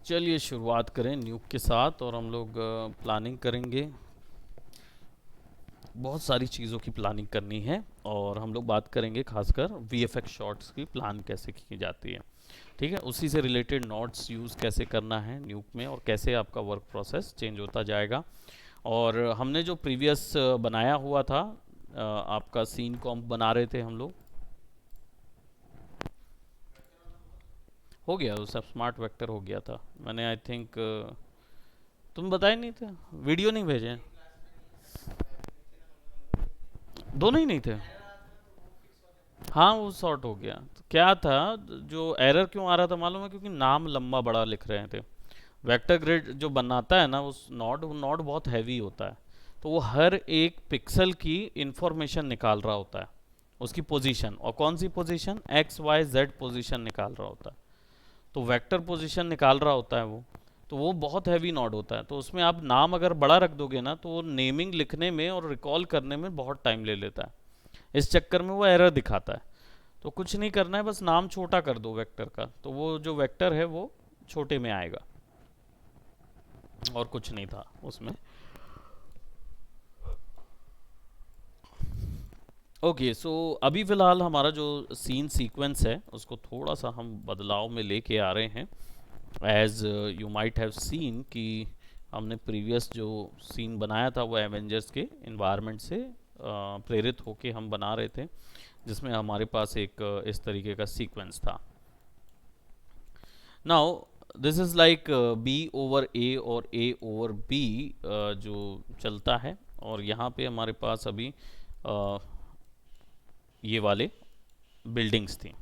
चलिए शुरुआत करें न्यूक के साथ और हम लोग प्लानिंग करेंगे। बहुत सारी चीज़ों की प्लानिंग करनी है और हम लोग बात करेंगे खासकर वीएफएक्स शॉट्स की प्लान कैसे की जाती है। ठीक है, उसी से रिलेटेड नोट्स यूज़ कैसे करना है न्यूक में और कैसे आपका वर्क प्रोसेस चेंज होता जाएगा। और हमने जो प्रीवियस बनाया हुआ था, आपका सीन कॉम्प बना रहे थे हम लोग, हो गया वो सब। स्मार्ट वेक्टर हो गया था। मैंने आई थिंक तुम बताए नहीं थे, वीडियो नहीं भेजे, दोनों ही नहीं थे। हाँ वो सॉर्ट हो गया। तो क्या था, जो एरर क्यों आ रहा था मालूम है? क्योंकि नाम लंबा बड़ा लिख रहे थे। वेक्टर ग्रिड जो बनाता है ना उस नोड, वो नोड बहुत हैवी होता है। तो वो हर एक पिक्सल की इंफॉर्मेशन निकाल रहा होता है, उसकी पोजीशन, और कौन सी position, X Y Z position निकाल रहा होता है। तो वेक्टर पोजीशन निकाल रहा होता है वो। तो वो बहुत हैवी नोड होता है। तो उसमें आप नाम अगर बड़ा रख दोगे ना तो वो नेमिंग लिखने में और रिकॉल करने में बहुत टाइम ले लेता है। इस चक्कर में वो एरर दिखाता है। तो कुछ नहीं करना है, बस नाम छोटा कर दो वेक्टर का, तो वो जो वेक्टर है वो छोटे में आएगा। और कुछ नहीं था उसमें। ओके सो अभी फ़िलहाल हमारा जो सीन सीक्वेंस है उसको थोड़ा सा हम बदलाव में लेके आ रहे हैं। As you might have seen कि हमने प्रीवियस जो सीन बनाया था वो एवेंजर्स के इन्वायरमेंट से प्रेरित होके हम बना रहे थे, जिसमें हमारे पास एक इस तरीके का सीक्वेंस था। Now this is like B over A और ए ओवर बी जो चलता है। और यहाँ पे हमारे पास अभी uh, ये वाले बिल्डिंग्स थी।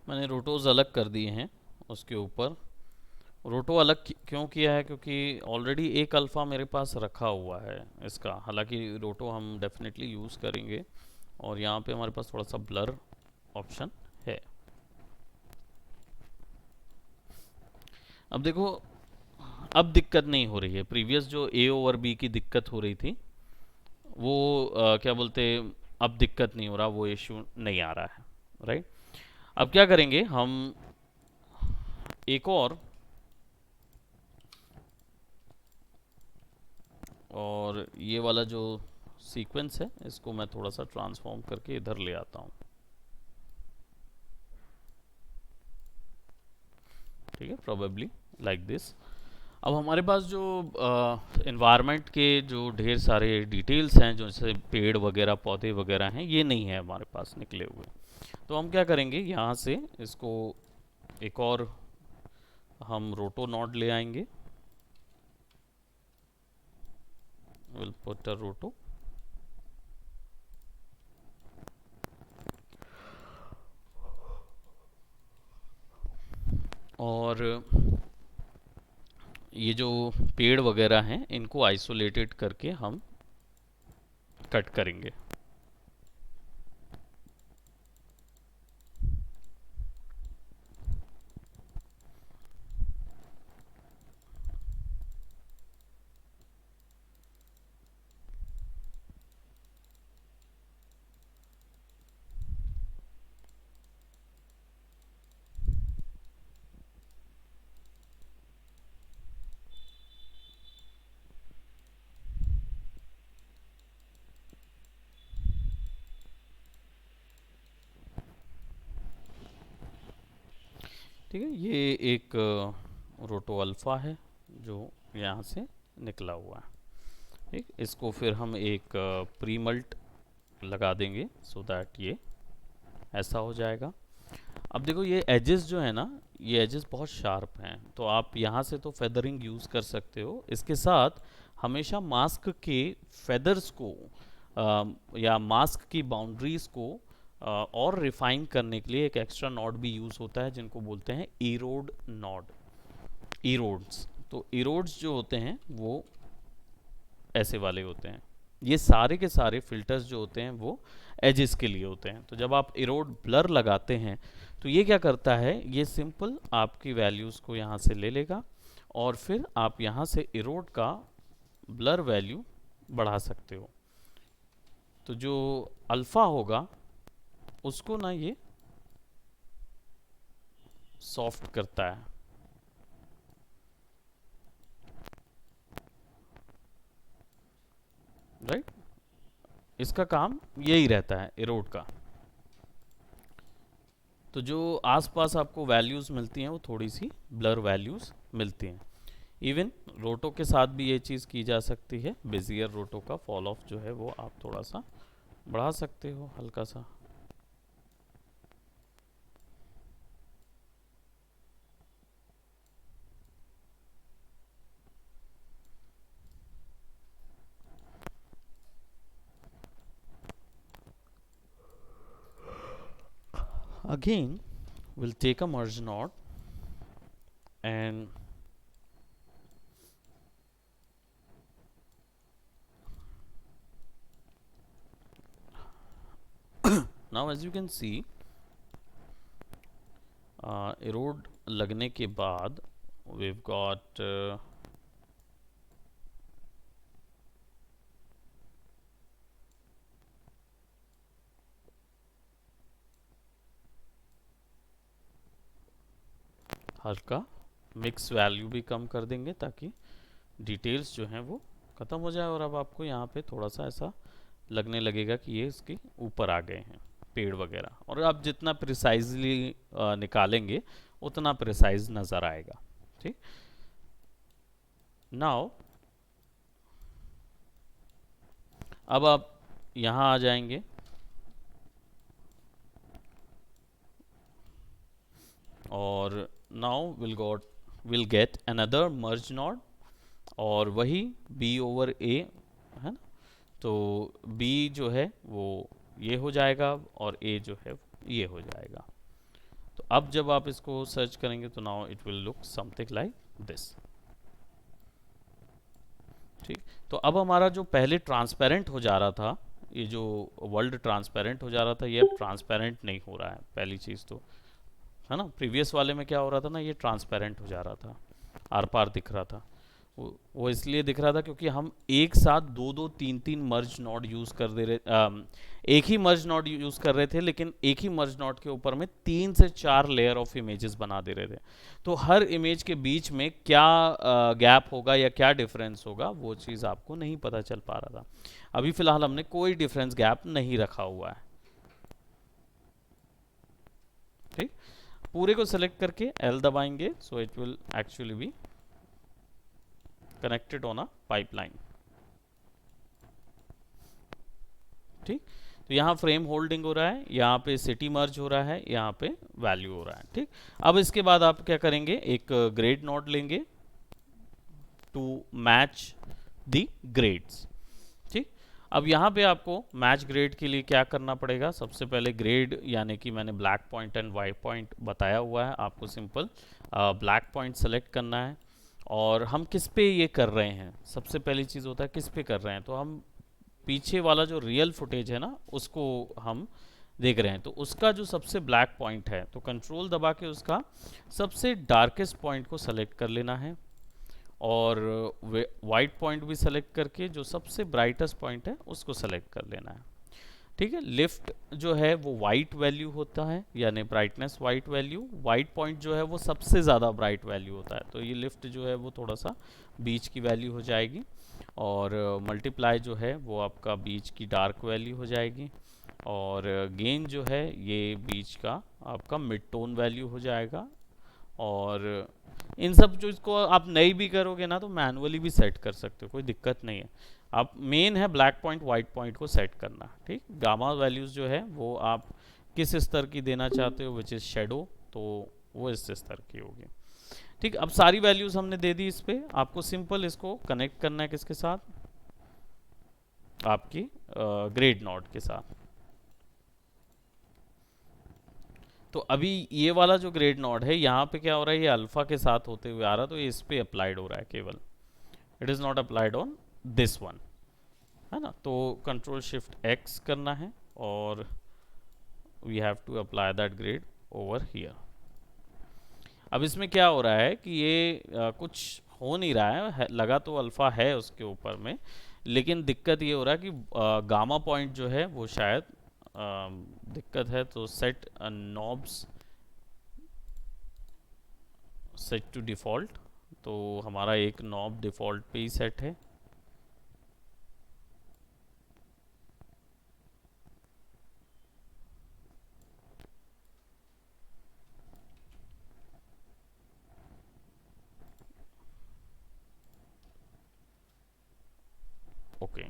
मैंने रोटोज अलग कर दिए हैं उसके ऊपर। रोटो अलग क्यों किया है? क्योंकि ऑलरेडी एक अल्फ़ा मेरे पास रखा हुआ है इसका। हालांकि रोटो हम डेफिनेटली यूज़ करेंगे। और यहाँ पे हमारे पास थोड़ा सा ब्लर ऑप्शन है। अब देखो, अब दिक्कत नहीं हो रही है। प्रीवियस जो ए ओवर बी की दिक्कत हो रही थी वो क्या बोलते, अब दिक्कत नहीं हो रहा, वो इशू नहीं आ रहा है। राइट। अब क्या करेंगे हम, एक और ये वाला जो सीक्वेंस है इसको मैं थोड़ा सा ट्रांसफॉर्म करके इधर ले आता हूँ। ठीक है, प्रोबेबली लाइक दिस। अब हमारे पास जो इन्वायरमेंट के जो ढेर सारे डिटेल्स हैं, जो जैसे पेड़ वगैरह पौधे वगैरह हैं, ये नहीं है हमारे पास निकले हुए। तो हम क्या करेंगे, यहाँ से इसको एक और हम रोटो नोड ले आएंगे। विल पुट अ रोटो। और ये जो पेड़ वगैरह हैं इनको आइसोलेटेड करके हम कट करेंगे। ठीक है, ये एक रोटो अल्फ़ा है जो यहाँ से निकला हुआ है। ठीक, इसको फिर हम एक प्रीमल्ट लगा देंगे सो दैट ये ऐसा हो जाएगा। अब देखो ये एजेस जो है ना, ये एजेस बहुत शार्प हैं, तो आप यहाँ से तो फेदरिंग यूज़ कर सकते हो। इसके साथ हमेशा मास्क के फेदर्स को या मास्क की बाउंड्रीज को और रिफाइन करने के लिए एक एक्स्ट्रा नॉड भी यूज़ होता है, जिनको बोलते हैं इरोड नॉड, इरोड्स। तो इरोड्स जो होते हैं वो ऐसे वाले होते हैं। ये सारे के सारे फिल्टर्स जो होते हैं वो एजेस के लिए होते हैं। तो जब आप इरोड ब्लर लगाते हैं तो ये क्या करता है, ये सिंपल आपकी वैल्यूज़ को यहाँ से ले लेगा और फिर आप यहाँ से इरोड का ब्लर वैल्यू बढ़ा सकते हो। तो जो अल्फा होगा उसको ना ये सॉफ्ट करता है, राइट। इसका काम यही रहता है इरोड का। तो जो आसपास आपको वैल्यूज़ मिलती हैं वो थोड़ी सी ब्लर वैल्यूज़ मिलती हैं। इवन रोटो के साथ भी ये चीज़ की जा सकती है। बेजियर रोटो का फॉल ऑफ जो है वो आप थोड़ा सा बढ़ा सकते हो, हल्का सा। Again, we'll take a merge node and now as you can see, erode लगने के बाद we've got हल्का मिक्स वैल्यू भी कम कर देंगे ताकि डिटेल्स जो हैं वो ख़त्म हो जाए। और अब आपको यहाँ पे थोड़ा सा ऐसा लगने लगेगा कि ये इसके ऊपर आ गए हैं पेड़ वगैरह। और आप जितना प्रिसाइजली निकालेंगे उतना प्रिसाइज नज़र आएगा, ठीक। नाउ अब आप यहाँ आ जाएंगे और now will get another merge node और वही b ओवर a है ना। तो b जो है वो ये हो जाएगा और a जो है ये हो जाएगा। तो अब जब आप इसको सर्च करेंगे तो now it will look something like this, ठीक। तो अब हमारा जो पहले ट्रांसपेरेंट हो जा रहा था, ये जो वर्ल्ड ट्रांसपेरेंट हो जा रहा था, ये अब ट्रांसपेरेंट नहीं हो रहा है। पहली चीज़ तो है ना, प्रीवियस वाले में क्या हो रहा था ना, ये ट्रांसपेरेंट हो जा रहा था, आर पार दिख रहा था। वो इसलिए दिख रहा था क्योंकि हम एक साथ दो दो तीन तीन मर्ज नोड यूज़ कर दे रहे, एक ही मर्ज नोड यूज़ कर रहे थे, लेकिन एक ही मर्ज नोड के ऊपर में 3 से 4 लेयर ऑफ इमेजेस बना दे रहे थे। तो हर इमेज के बीच में क्या गैप होगा या क्या डिफरेंस होगा वो चीज़ आपको नहीं पता चल पा रहा था। अभी फ़िलहाल हमने कोई डिफरेंस गैप नहीं रखा हुआ है, ठीक। पूरे को सेलेक्ट करके L दबाएंगे, so it will actually be connected on a pipeline, ठीक। तो यहाँ फ्रेम होल्डिंग हो रहा है, यहाँ पे सिटी मर्ज हो रहा है, यहाँ पे वैल्यू हो रहा है, ठीक। अब इसके बाद आप क्या करेंगे, एक ग्रेड नोड लेंगे टू मैच द ग्रेड्स, ठीक। अब यहाँ पे आपको मैच ग्रेड के लिए क्या करना पड़ेगा, सबसे पहले ग्रेड यानी कि मैंने black point and white point बताया हुआ है, आपको सिंपल ब्लैक पॉइंट सेलेक्ट करना है। और हम किस पे ये कर रहे हैं, सबसे पहली चीज़ होता है किस पे कर रहे हैं, तो हम पीछे वाला जो रियल फुटेज है ना उसको हम देख रहे हैं। तो उसका जो सबसे ब्लैक पॉइंट है, तो कंट्रोल दबा के उसका सबसे डार्केस्ट पॉइंट को सेलेक्ट कर लेना है और वाइट पॉइंट भी सेलेक्ट करके जो सबसे ब्राइटेस्ट पॉइंट है उसको सेलेक्ट कर लेना है, ठीक है। लिफ्ट जो है वो वाइट वैल्यू होता है, यानी brightness white value. White point जो है वो सबसे ज़्यादा ब्राइट वैल्यू होता है, तो ये लिफ्ट जो है वो थोड़ा सा बीच की वैल्यू हो जाएगी। और मल्टीप्लाई जो है वो आपका बीच की डार्क वैल्यू हो जाएगी। और गेन जो है ये बीच का आपका मिड टोन वैल्यू हो जाएगा। और इन सब जो इसको आप नई भी करोगे ना तो मैनुअली भी सेट कर सकते हो, कोई दिक्कत नहीं है। आप मेन है ब्लैक पॉइंट वाइट पॉइंट को सेट करना, ठीक। गामा वैल्यूज़ जो है वो आप किस स्तर की देना चाहते हो, विच इज़ शेडो, तो वो इस स्तर की होगी, ठीक। अब सारी वैल्यूज़ हमने दे दी इस पे, आपको सिंपल इसको कनेक्ट करना है किसके साथ, आपकी ग्रेड नोड के साथ। तो अभी ये वाला जो ग्रेड नोड है यहाँ पे क्या हो रहा है, ये अल्फा के साथ होते हुए आ रहा है, तो ये इस पे अप्लाइड हो रहा है केवल, it is not applied on this one, है ना। तो कंट्रोल शिफ्ट एक्स करना है और we have to apply that grade over here. अब इसमें क्या हो रहा है कि ये कुछ हो नहीं रहा लगा तो अल्फा है उसके ऊपर में, लेकिन दिक्कत ये हो रहा है कि गामा पॉइंट जो है वो शायद दिक्कत है। तो set knobs, set to default, तो हमारा एक नॉब डिफ़ॉल्ट पे ही सेट है। ओके,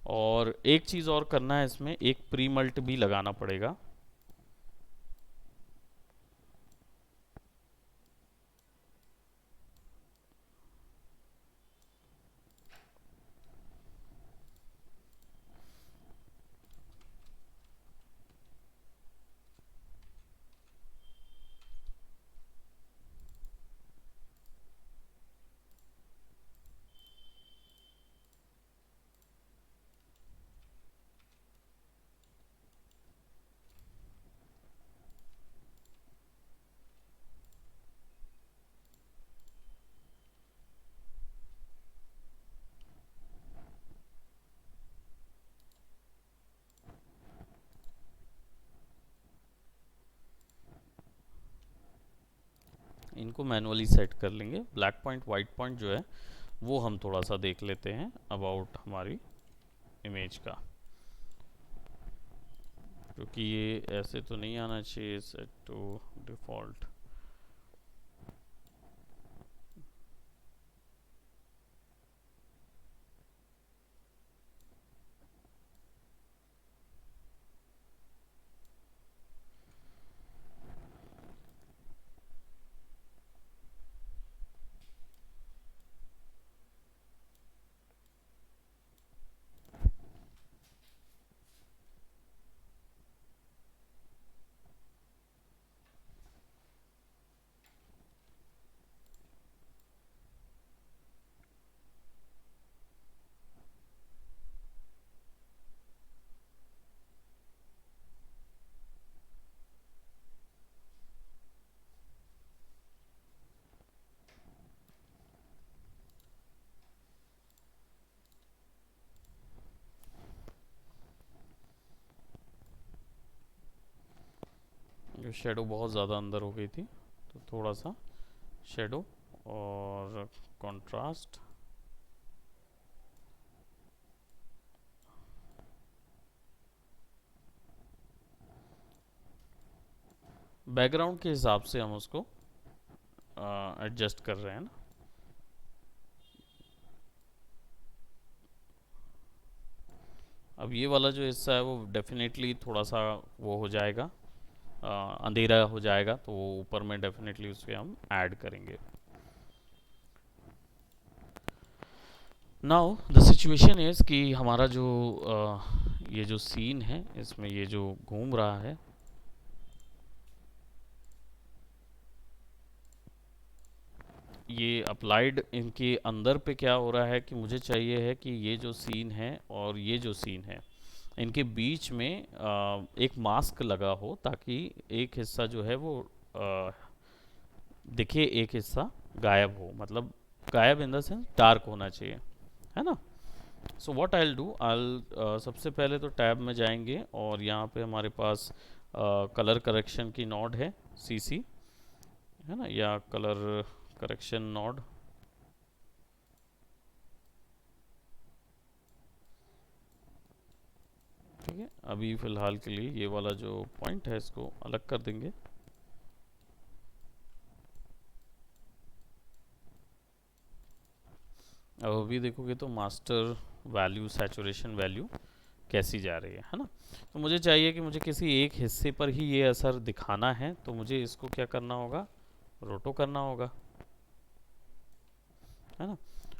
और एक चीज़ और करना है, इसमें एक प्री मल्ट भी लगाना पड़ेगा। इनको मैनुअली सेट कर लेंगे। ब्लैक पॉइंट वाइट पॉइंट जो है वो हम थोड़ा सा देख लेते हैं अबाउट हमारी इमेज का, क्योंकि ये ऐसे तो नहीं आना चाहिए। सेट टू डिफ़ॉल्ट, जो शेडो बहुत ज़्यादा अंदर हो गई थी, तो थोड़ा सा शेडो और कंट्रास्ट। बैकग्राउंड के हिसाब से हम उसको एडजस्ट कर रहे हैं ना। अब ये वाला जो हिस्सा है वो डेफिनेटली थोड़ा सा वो हो जाएगा, अंधेरा हो जाएगा, तो वो ऊपर में डेफिनेटली उसे हम ऐड करेंगे। नाउ द सिचुएशन इज़ कि हमारा जो ये जो सीन है इसमें ये जो घूम रहा है, ये अप्लाइड इनके अंदर पे क्या हो रहा है कि मुझे चाहिए है कि ये जो सीन है और ये जो सीन है इनके बीच में एक मास्क लगा हो, ताकि एक हिस्सा जो है वो आ, दिखे, एक हिस्सा गायब हो, मतलब गायब इन द सेंस डार्क होना चाहिए, है ना। So what I will do, I सबसे पहले तो टैब में जाएंगे और यहाँ पे हमारे पास कलर करेक्शन की नॉड है, सीसी, है ना, या कलर करेक्शन नॉड। ठीक है, अभी फ़िलहाल के लिए ये वाला जो पॉइंट है इसको अलग कर देंगे। अब अभी देखोगे तो मास्टर वैल्यू, सैचुरेशन वैल्यू कैसी जा रही है ना। तो मुझे चाहिए कि मुझे किसी एक हिस्से पर ही ये असर दिखाना है, तो मुझे इसको क्या करना होगा, रोटो करना होगा, है ना।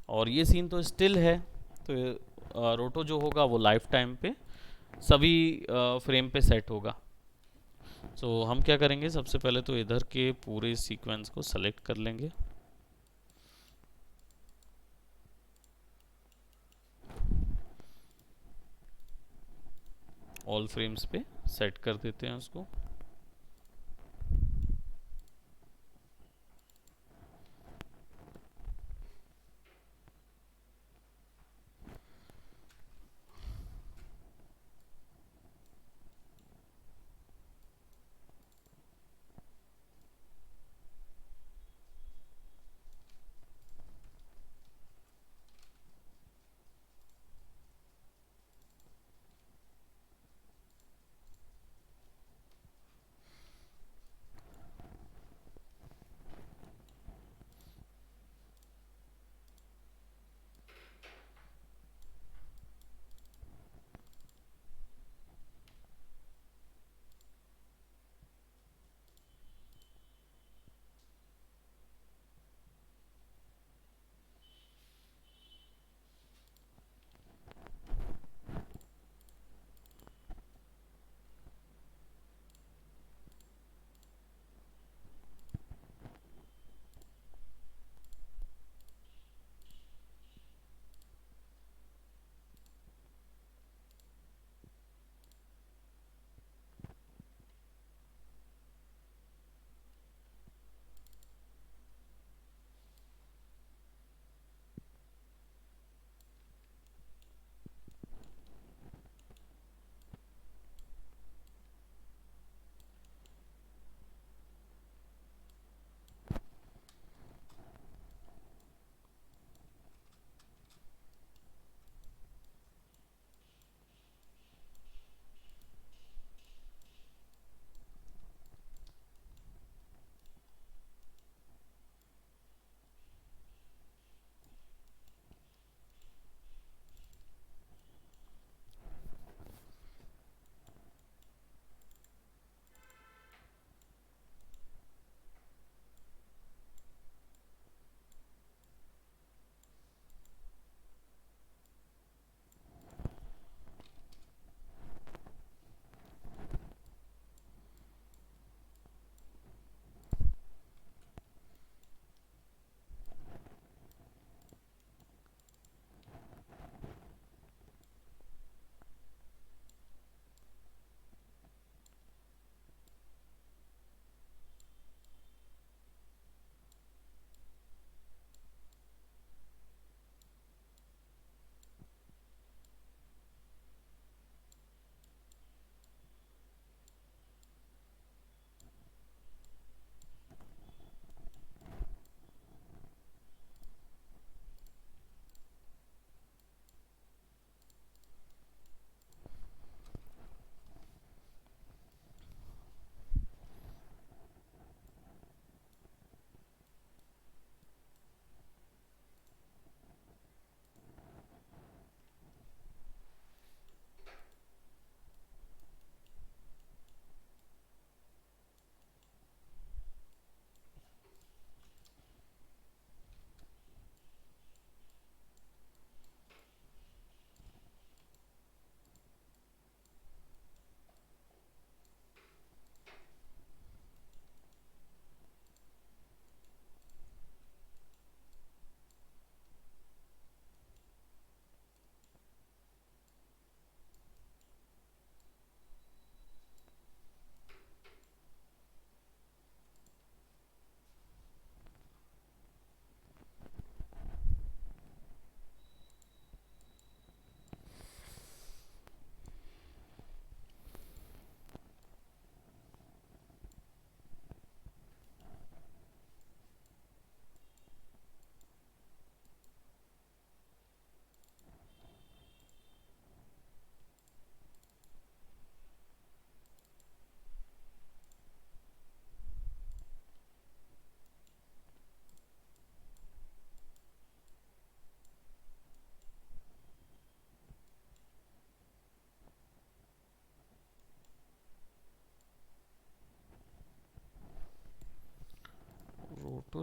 और ये सीन तो स्टिल है, तो रोटो जो होगा वो लाइफ टाइम पे सभी फ्रेम पे सेट होगा। सो हम क्या करेंगे, सबसे पहले तो इधर के पूरे सीक्वेंस को सेलेक्ट कर लेंगे, ऑल फ्रेम्स पे सेट कर देते हैं उसको।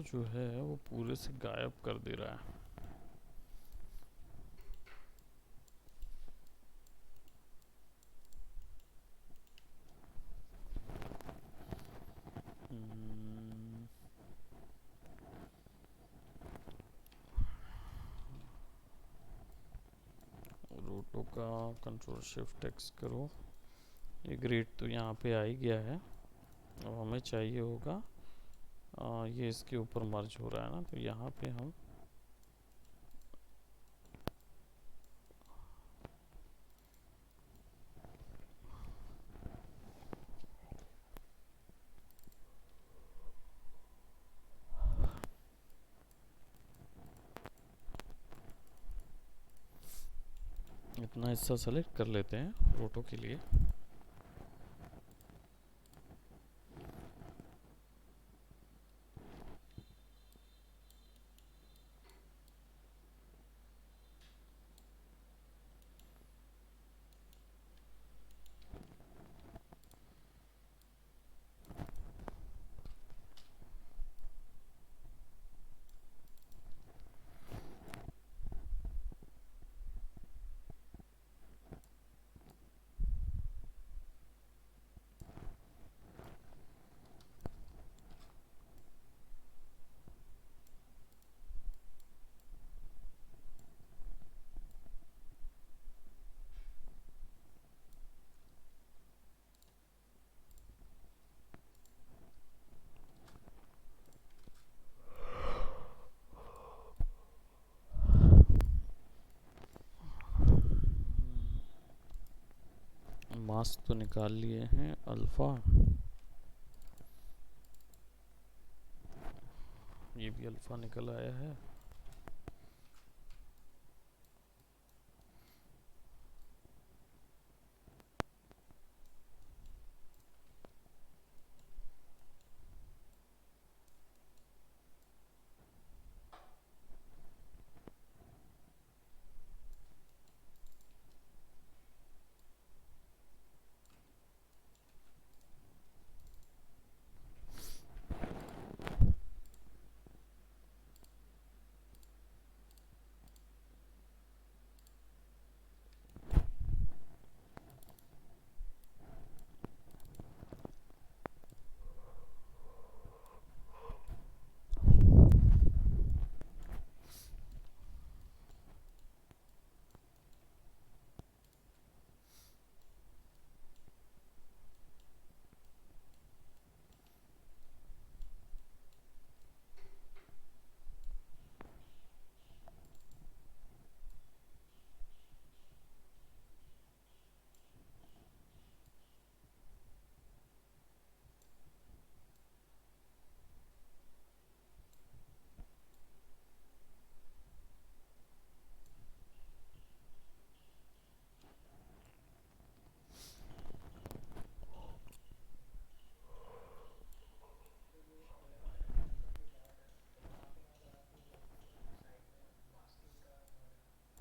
जो है वो पूरे से गायब कर दे रहा है। रोटो का कंट्रोल शिफ्ट एक्स करो, ये ग्रिड तो यहाँ पे आ ही गया है। अब हमें चाहिए होगा ये इसके ऊपर मर्ज हो रहा है ना, तो यहाँ पे हम इतना हिस्सा सेलेक्ट कर लेते हैं रोटो के लिए। मास्क तो निकाल लिए हैं अल्फ़ा, ये भी अल्फ़ा निकल आया है।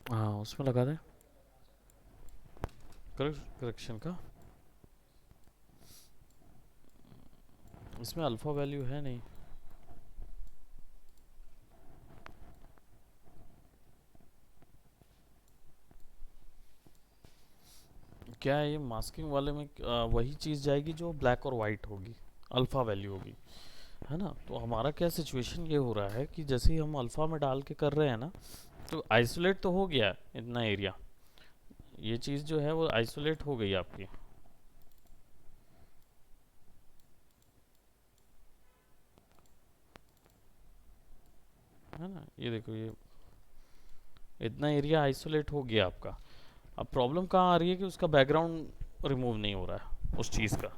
हाँ उसमें लगा दें करेक्शन का। इसमें अल्फ़ा वैल्यू है नहीं। क्या है ये मास्किंग वाले में वही चीज़ जाएगी जो ब्लैक और वाइट होगी, अल्फ़ा वैल्यू होगी, है ना। तो हमारा क्या सिचुएशन ये हो रहा है कि जैसे ही हम अल्फ़ा में डाल के कर रहे हैं ना, तो आइसोलेट तो हो गया इतना एरिया, ये चीज़ जो है वो आइसोलेट हो गई आपकी। है ना, ये देखो ये इतना एरिया आइसोलेट हो गया आपका। अब प्रॉब्लम कहाँ आ रही है कि उसका बैकग्राउंड रिमूव नहीं हो रहा है उस चीज़ का।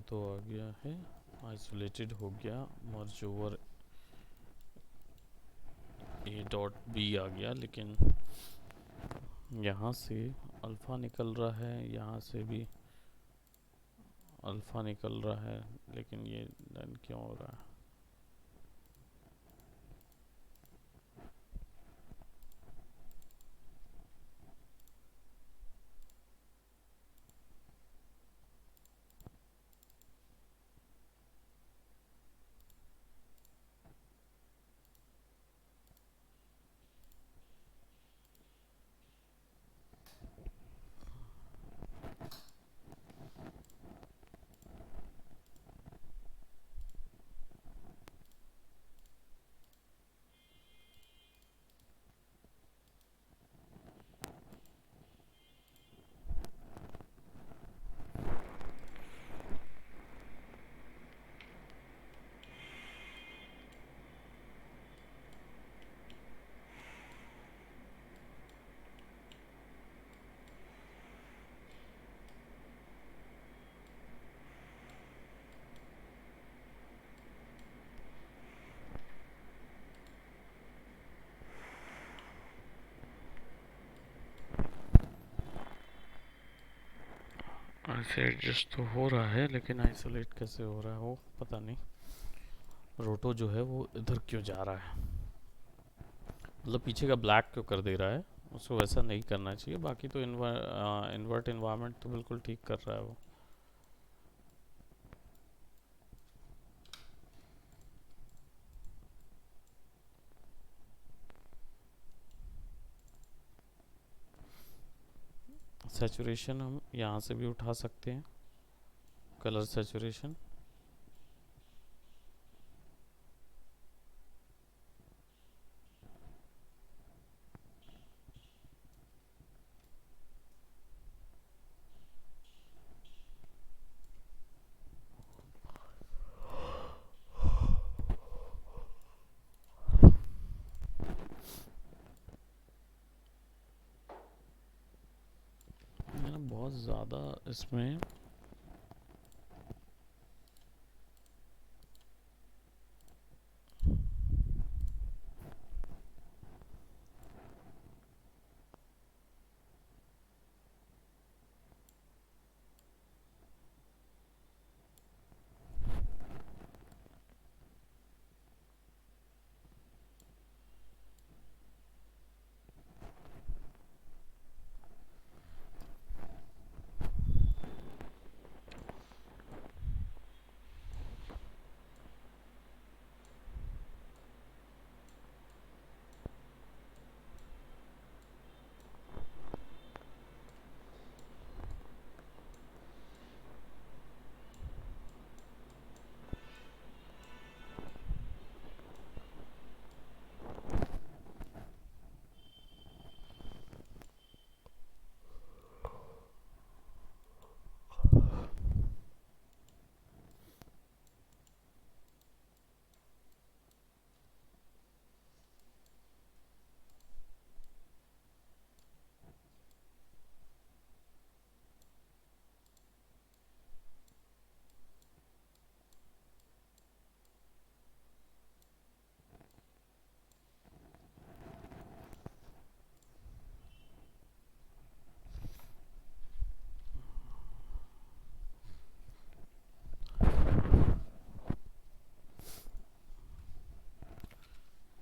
तो आ गया है, आइसोलेटेड हो गया, मर्ज ओवर ए डॉट बी आ गया, लेकिन यहाँ से अल्फ़ा निकल रहा है, यहाँ से भी अल्फ़ा निकल रहा है, लेकिन ये डन क्यों हो रहा है? ऐसे एडजस्ट तो हो रहा है, लेकिन आइसोलेट कैसे हो रहा है वो पता नहीं। रोटो जो है वो इधर क्यों जा रहा है, मतलब पीछे का ब्लैक क्यों कर दे रहा है? उसको वैसा नहीं करना चाहिए। बाकी तो इन्वर्ट इन्वायरमेंट तो बिल्कुल ठीक कर रहा है वो। सैचुरेशन हम यहाँ से भी उठा सकते हैं, कलर सैचुरेशन। मैंने बहुत ज़्यादा इसमें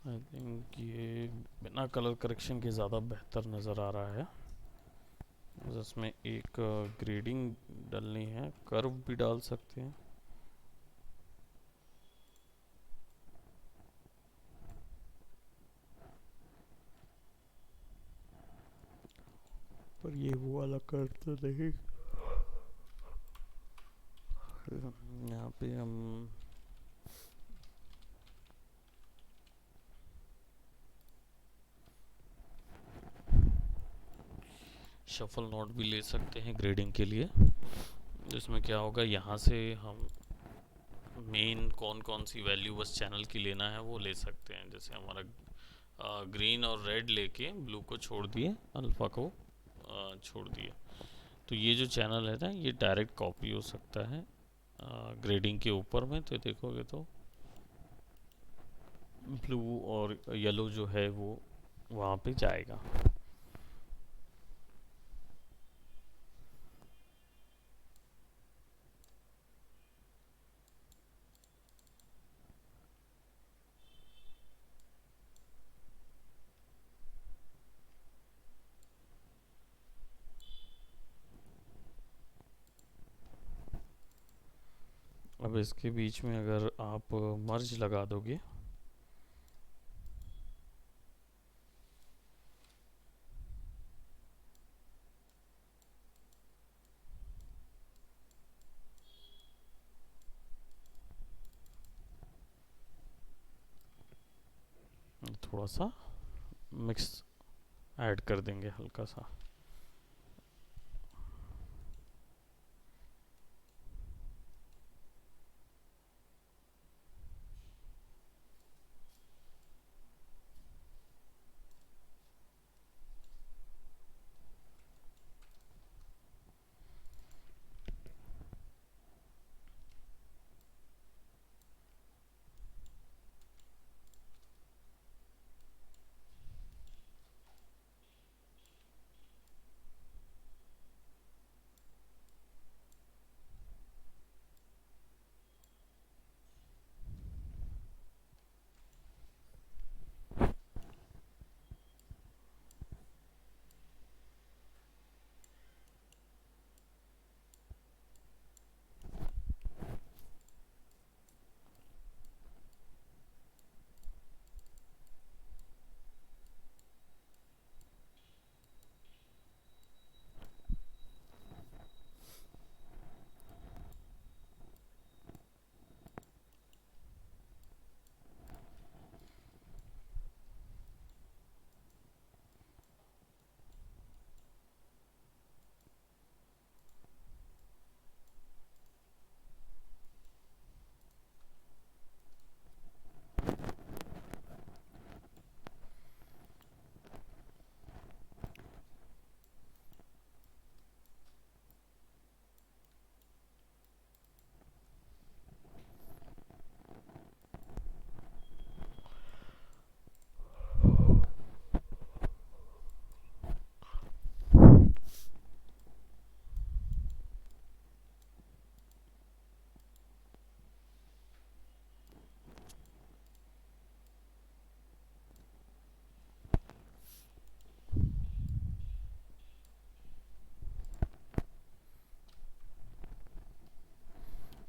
आई थिंक ये बिना कलर करेक्शन के ज़्यादा बेहतर नज़र आ रहा है। जिसमें एक ग्रेडिंग डालनी है, कर्व भी डाल सकते हैं। पर ये वो वाला कर्व तो नहीं। यहाँ पे हम शफल नोट भी ले सकते हैं ग्रेडिंग के लिए, जिसमें क्या होगा, यहाँ से हम मेन कौन कौन सी वैल्यू बस चैनल की लेना है वो ले सकते हैं। जैसे हमारा ग्रीन और रेड लेके ब्लू को छोड़ दिए, अल्फ़ा को छोड़ दिए, तो ये जो चैनल है ना ये डायरेक्ट कॉपी हो सकता है ग्रेडिंग के ऊपर में तो देखोगे तो ब्लू और येलो जो है वो वहाँ पे जाएगा। अब इसके बीच में अगर आप मर्ज लगा दोगे थोड़ा सा मिक्स ऐड कर देंगे हल्का सा।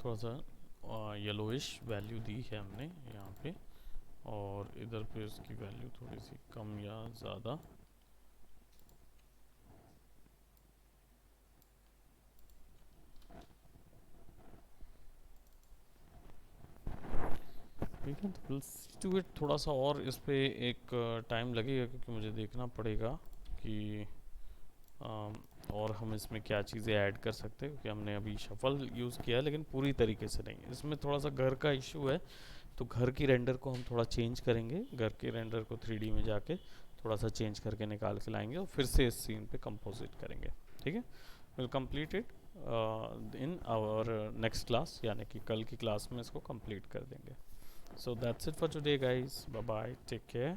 थोड़ा सा येलोइश वैल्यू दी है हमने यहाँ पे, और इधर पे इसकी वैल्यू थोड़ी सी कम या ज़्यादा। ठीक है, तो सी टू इट थोड़ा सा और इस पे एक टाइम लगेगा, क्योंकि मुझे देखना पड़ेगा कि और हम इसमें क्या चीज़ें ऐड कर सकते हैं, क्योंकि हमने अभी शफल यूज़ किया है लेकिन पूरी तरीके से नहीं। इसमें थोड़ा सा घर का इशू है, तो घर की रेंडर को हम थोड़ा चेंज करेंगे। घर के रेंडर को 3D में जाके थोड़ा सा चेंज करके निकाल के लाएंगे और फिर से इस सीन पे कंपोजिट करेंगे। ठीक है, will complete it in our next class, यानी कि कल की क्लास में इसको कंप्लीट कर देंगे। So that's it for today guys, bye bye, take care.